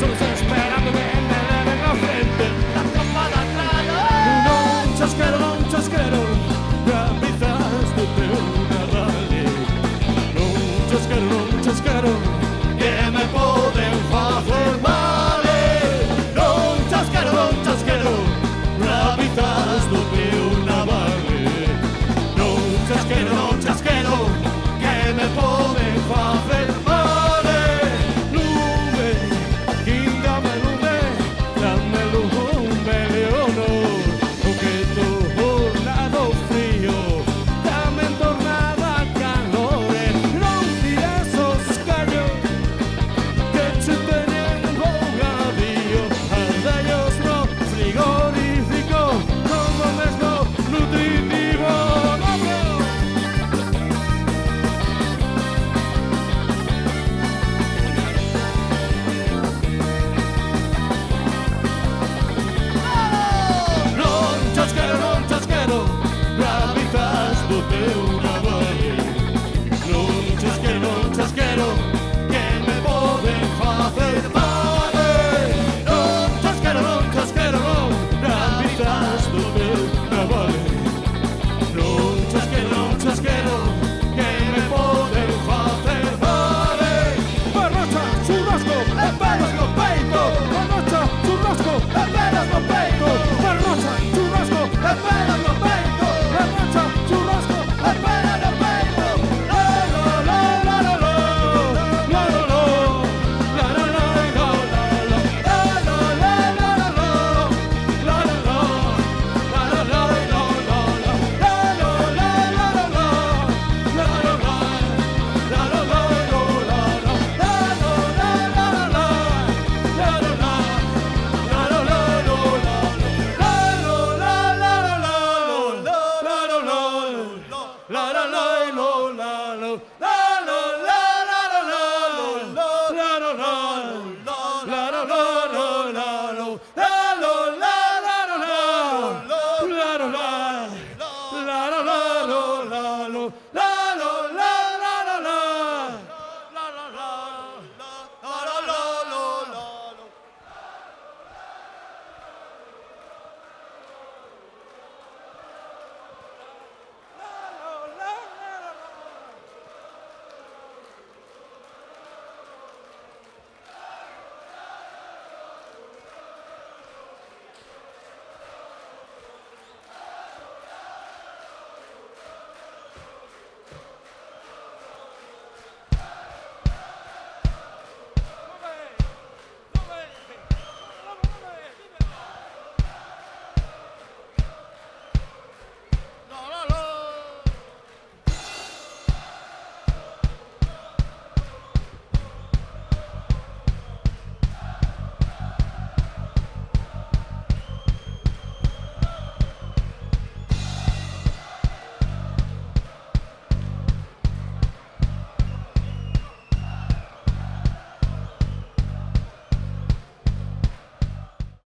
besos esperándome en la frente. La copa de claro. Non chasquero, rapizas do teu navale. Non chasquero, que me poden facer mal. Non chasquero, rapizas do teu navale. Non chasquero, que me poden facer mal. Lume, dame lume, Leonor. O que tornado frío, tamén tornada calor. Non tires os callos que che teñen bogadío. Aldellos no frigorífico, como mesmo nutritivo. Non chasquero, rapizas do teu navale. Non chasquero, que me poden facer mal. Non chasquero, rapizas do teu navale. Non chasquero, que me poden facer mal. Barrocha, churrasco, e pelos no peito. Barrocha, churrasco, e pelos no peito. Barrocha, churrasco, e pelos no peito. Barrocha, churrasco, e pelos no peito. La